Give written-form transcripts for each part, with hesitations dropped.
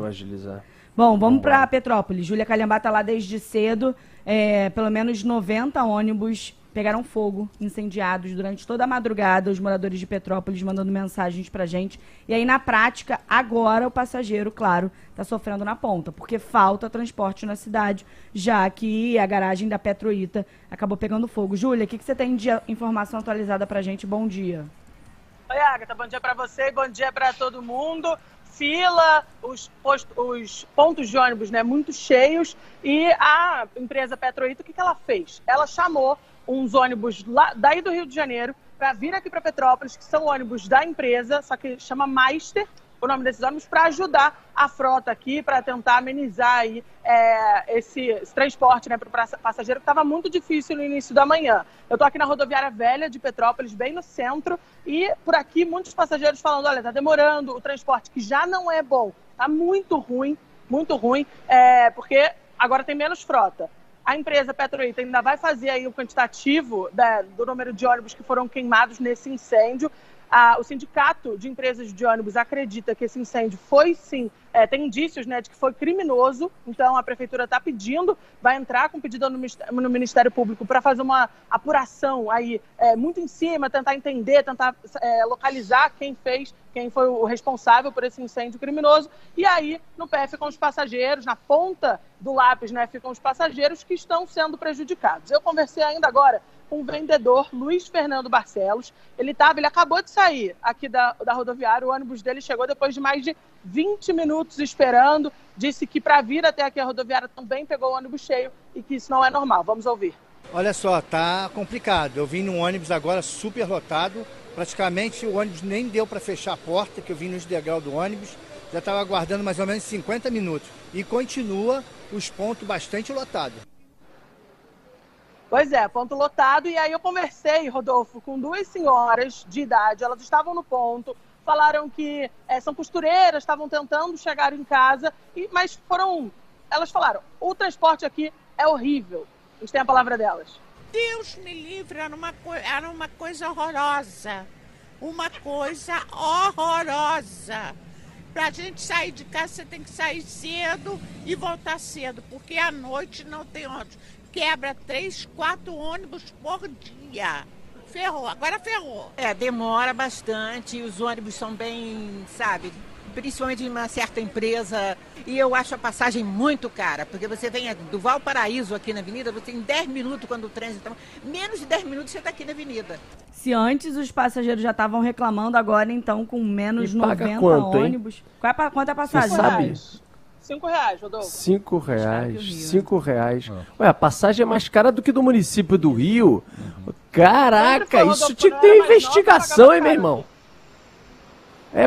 Vamos agilizar. Bom, vamos para Petrópolis. Júlia Calhambá está lá desde cedo. Pelo menos 90 ônibus pegaram fogo, incendiados durante toda a madrugada. Os moradores de Petrópolis mandando mensagens pra gente. E aí, na prática, agora o passageiro, claro, está sofrendo na ponta, porque falta transporte na cidade, já que a garagem da Petroita acabou pegando fogo. Júlia, o que você tem de informação atualizada pra gente? Bom dia. Oi, Agatha, bom dia para você, bom dia para todo mundo. Fila, os pontos de ônibus, né, muito cheios, e a empresa Petroita, o que ela fez? Ela chamou uns ônibus daí do Rio de Janeiro para vir aqui para Petrópolis, que são ônibus da empresa, só que chama Master, o nome desses ônibus, para ajudar a frota aqui, para tentar amenizar aí, esse transporte, né, para o passageiro, que estava muito difícil no início da manhã. Eu estou aqui na rodoviária velha de Petrópolis, bem no centro, e por aqui muitos passageiros falando, olha, está demorando o transporte, que já não é bom, está muito ruim, porque agora tem menos frota. A empresa Petroita ainda vai fazer aí o quantitativo do número de ônibus que foram queimados nesse incêndio. O sindicato de empresas de ônibus acredita que esse incêndio foi, sim, tem indícios, né, de que foi criminoso. Então, a prefeitura está pedindo, vai entrar com pedido no Ministério Público para fazer uma apuração aí muito em cima, tentar entender, tentar localizar quem foi o responsável por esse incêndio criminoso. E aí, no pé ficam os passageiros, na ponta do lápis, né, ficam os passageiros que estão sendo prejudicados. Eu conversei ainda agora com o vendedor Luiz Fernando Barcelos. Ele acabou de sair aqui da rodoviária, o ônibus dele chegou depois de mais de 20 minutos esperando, disse que para vir até aqui a rodoviária também pegou o ônibus cheio e que isso não é normal. Vamos ouvir. Olha só, tá complicado. Eu vim num ônibus agora super lotado, praticamente o ônibus nem deu para fechar a porta, que eu vim nos degraus do ônibus, já estava aguardando mais ou menos 50 minutos e continua os pontos bastante lotados. Pois é, ponto lotado. E aí eu conversei, Rodolfo, com duas senhoras de idade. Elas estavam no ponto, falaram que são costureiras, estavam tentando chegar em casa, mas elas falaram, o transporte aqui é horrível. A gente tem a palavra delas. Deus me livre, era uma coisa horrorosa. Uma coisa horrorosa. Pra gente sair de casa, você tem que sair cedo e voltar cedo, porque à noite não tem ônibus. Quebra 3, 4 ônibus por dia. Ferrou, agora ferrou. Demora bastante, os ônibus são bem, sabe, principalmente de uma certa empresa. E eu acho a passagem muito cara, porque você vem do Valparaíso aqui na avenida, você tem 10 minutos quando o trânsito... Menos de 10 minutos você está aqui na avenida. Se antes os passageiros já estavam reclamando, agora então com menos 90 quanto, ônibus... Quanto é a passagem? Você sabe? R$5, Rodolfo. R$5. Ué, a passagem é mais cara do que do município do Rio. Caraca, isso tinha que ter investigação, hein, meu irmão?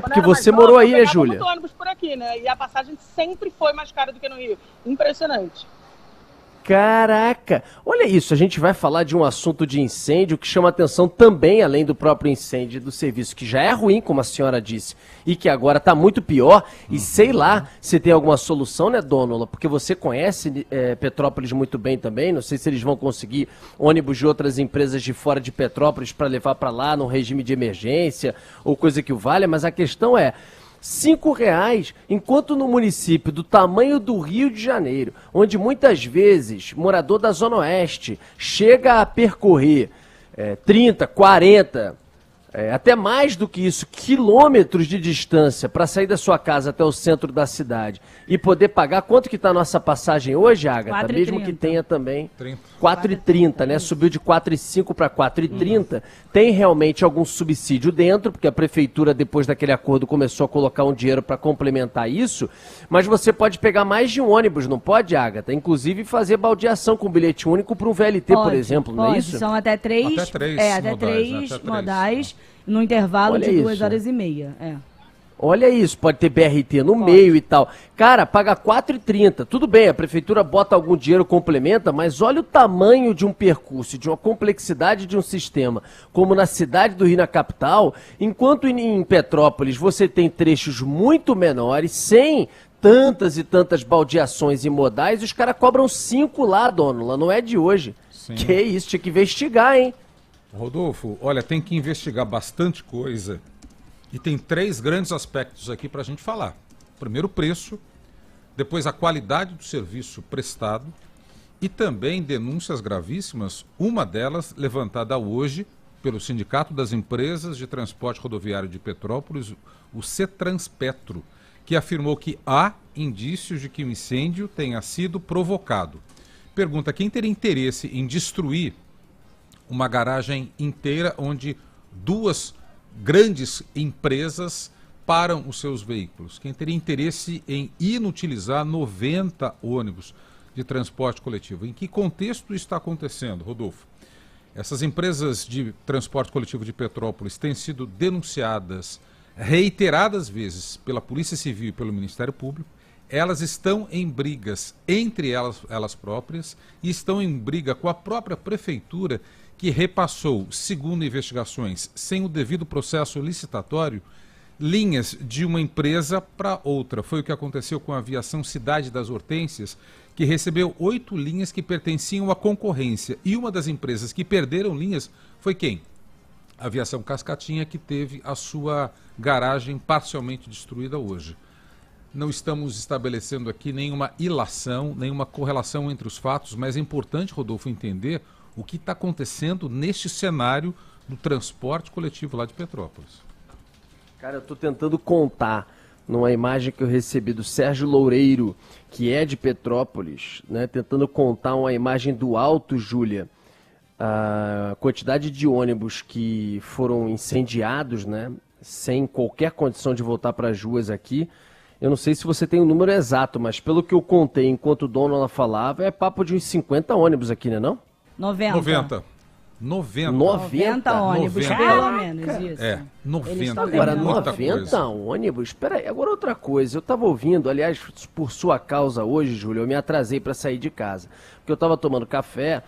Porque você morou aí, né, Júlia? Muito ônibus por aqui, né? E a passagem sempre foi mais cara do que no Rio. Impressionante. Caraca! Olha isso, a gente vai falar de um assunto de incêndio que chama atenção também, além do próprio incêndio do serviço, que já é ruim, como a senhora disse, e que agora está muito pior, e sei lá se tem alguma solução, né, Dônula? Porque você conhece Petrópolis muito bem também, não sei se eles vão conseguir ônibus de outras empresas de fora de Petrópolis para levar para lá num regime de emergência, ou coisa que o valha, mas a questão é... R$5, enquanto no município do tamanho do Rio de Janeiro, onde muitas vezes morador da Zona Oeste chega a percorrer 30, 40, até mais do que isso, quilômetros de distância para sair da sua casa até o centro da cidade e poder pagar, quanto que está a nossa passagem hoje, Agatha? Mesmo que tenha também R$4,30, né? Subiu de R$4,05 para R$4,30. Tem realmente algum subsídio dentro, porque a prefeitura, depois daquele acordo, começou a colocar um dinheiro para complementar isso, mas você pode pegar mais de um ônibus, não pode, Agatha? Inclusive fazer baldeação com bilhete único para um VLT, por exemplo, não é isso? São até três modais. No intervalo de 2h30. Olha isso, pode ter BRT no meio e tal. Cara, paga R$4,30. Tudo bem, a prefeitura bota algum dinheiro, complementa, mas olha o tamanho de um percurso, de uma complexidade de um sistema, como na cidade do Rio, na capital, enquanto em Petrópolis você tem trechos muito menores, sem tantas e tantas baldeações e modais, e os caras cobram 5 lá, Dônula, não é de hoje. Sim. Que isso, tinha que investigar, hein? Rodolfo, olha, tem que investigar bastante coisa e tem 3 grandes aspectos aqui para a gente falar. Primeiro, o preço. depois a qualidade do serviço prestado e também denúncias gravíssimas, uma delas levantada hoje pelo Sindicato das Empresas de Transporte Rodoviário de Petrópolis, o CETRANSPETRO, que afirmou que há indícios de que o incêndio tenha sido provocado. Pergunta: quem teria interesse em destruir uma garagem inteira onde duas grandes empresas param os seus veículos? Quem teria interesse em inutilizar 90 ônibus de transporte coletivo? Em que contexto isso está acontecendo, Rodolfo? Essas empresas de transporte coletivo de Petrópolis têm sido denunciadas reiteradas vezes pela Polícia Civil e pelo Ministério Público. Elas estão em brigas entre elas próprias e estão em briga com a própria prefeitura, que repassou, segundo investigações, sem o devido processo licitatório, linhas de uma empresa para outra. Foi o que aconteceu com a Aviação Cidade das Hortênsias, que recebeu 8 linhas que pertenciam à concorrência. E uma das empresas que perderam linhas foi quem? A Aviação Cascatinha, que teve a sua garagem parcialmente destruída hoje. Não estamos estabelecendo aqui nenhuma ilação, nenhuma correlação entre os fatos, mas é importante, Rodolfo, entender o que está acontecendo neste cenário do transporte coletivo lá de Petrópolis. Cara, eu estou tentando contar numa imagem que eu recebi do Sérgio Loureiro, que é de Petrópolis, né? Tentando contar uma imagem do alto, Júlia, a quantidade de ônibus que foram incendiados, né? Sem qualquer condição de voltar para as ruas aqui. Eu não sei se você tem o número exato, mas pelo que eu contei enquanto o dono ela falava, é papo de uns 50 ônibus aqui, né não? 90 ônibus, 90. pelo menos, isso. É, 90. Agora, muita 90 coisa. ônibus? Espera aí, agora outra coisa. Eu estava ouvindo, aliás, por sua causa hoje, Júlio, eu me atrasei para sair de casa. Porque eu estava tomando café,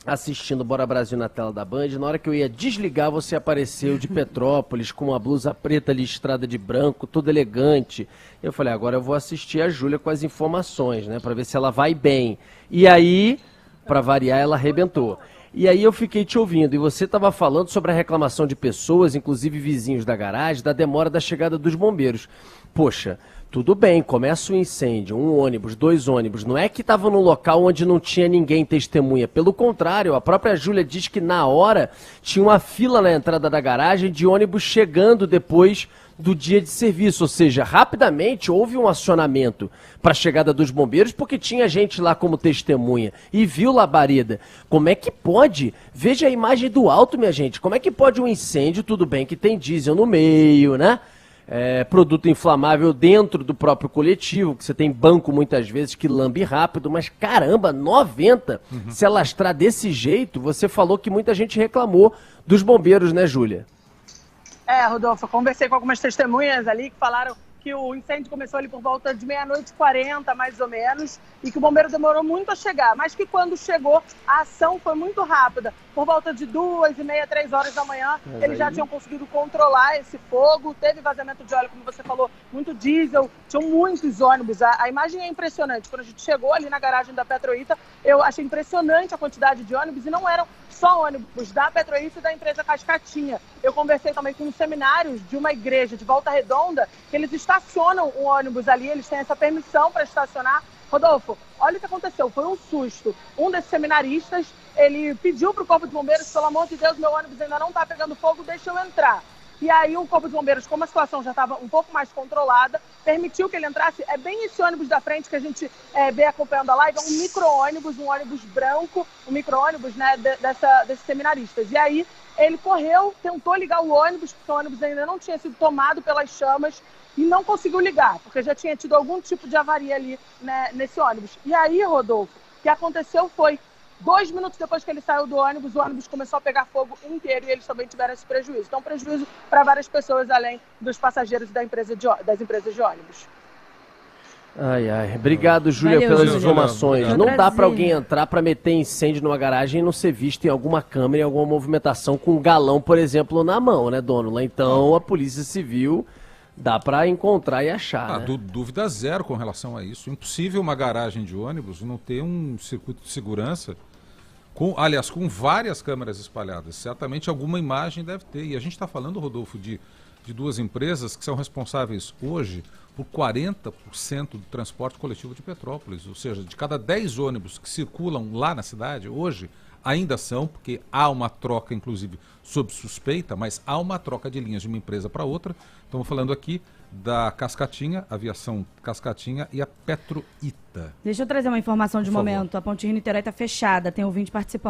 assistindo Bora Brasil na tela da Band. Na hora que eu ia desligar, você apareceu de Petrópolis, com uma blusa preta listrada de branco, todo elegante. Eu falei, agora eu vou assistir a Júlia com as informações, né, para ver se ela vai bem. E aí, para variar, ela arrebentou. E aí eu fiquei te ouvindo, e você estava falando sobre a reclamação de pessoas, inclusive vizinhos da garagem, da demora da chegada dos bombeiros. Poxa, tudo bem, começa o incêndio, 1 ônibus, 2 ônibus, não é que estava num local onde não tinha ninguém testemunha. Pelo contrário, a própria Júlia diz que na hora tinha uma fila na entrada da garagem de ônibus chegando depois do dia de serviço, ou seja, rapidamente houve um acionamento para a chegada dos bombeiros, porque tinha gente lá como testemunha e viu labareda. Como é que pode? Veja a imagem do alto, minha gente, como é que pode um incêndio, tudo bem que tem diesel no meio, né? Produto inflamável dentro do próprio coletivo, que você tem banco muitas vezes que lambe rápido, mas caramba, 90, se alastrar desse jeito, você falou que muita gente reclamou dos bombeiros, né, Júlia? Rodolfo, eu conversei com algumas testemunhas ali que falaram que o incêndio começou ali por volta de 00:40, mais ou menos, e que o bombeiro demorou muito a chegar, mas que quando chegou, a ação foi muito rápida. Por volta de 2h30, 3 horas da manhã, eles já tinham conseguido controlar esse fogo, teve vazamento de óleo, como você falou, muito diesel, tinham muitos ônibus. A imagem é impressionante. Quando a gente chegou ali na garagem da Petroita, eu achei impressionante a quantidade de ônibus, e não eram só ônibus da Petroita e da empresa Cascatinha. Eu conversei também com seminários de uma igreja de Volta Redonda, que eles estacionam um ônibus ali, eles têm essa permissão para estacionar. Rodolfo, olha o que aconteceu, foi um susto. Um desses seminaristas, ele pediu para o Corpo de Bombeiros, pelo amor de Deus, meu ônibus ainda não está pegando fogo, deixa eu entrar. E aí o Corpo de Bombeiros, como a situação já estava um pouco mais controlada, permitiu que ele entrasse. É bem esse ônibus da frente que a gente vê acompanhando a live, é um micro-ônibus, um ônibus branco, um micro-ônibus, né, desses seminaristas. E aí ele correu, tentou ligar o ônibus, porque o ônibus ainda não tinha sido tomado pelas chamas, e não conseguiu ligar, porque já tinha tido algum tipo de avaria ali, né, nesse ônibus. E aí, Rodolfo, o que aconteceu foi, 2 minutos depois que ele saiu do ônibus, o ônibus começou a pegar fogo inteiro e eles também tiveram esse prejuízo. Então, prejuízo para várias pessoas, além dos passageiros das empresas de ônibus. Ai, ai. Obrigado, Júlia, pelas Júlia. informações. Não dá para alguém entrar para meter incêndio numa garagem e não ser visto em alguma câmera, em alguma movimentação com um galão, por exemplo, na mão, né, dono? Lá então, a Polícia Civil dá para encontrar e achar, né? Dúvida zero com relação a isso. Impossível uma garagem de ônibus não ter um circuito de segurança, com várias câmeras espalhadas. Certamente alguma imagem deve ter. E a gente está falando, Rodolfo, de de duas empresas que são responsáveis hoje por 40% do transporte coletivo de Petrópolis. Ou seja, de cada 10 ônibus que circulam lá na cidade, hoje, ainda são, porque há uma troca, inclusive, sob suspeita, mas há uma troca de linhas de uma empresa para outra. Estamos falando aqui da Cascatinha, Aviação Cascatinha e a Petroita. Deixa eu trazer uma informação de Por favor. momento. A Ponte Rio-Niterói está fechada, tem ouvinte participando.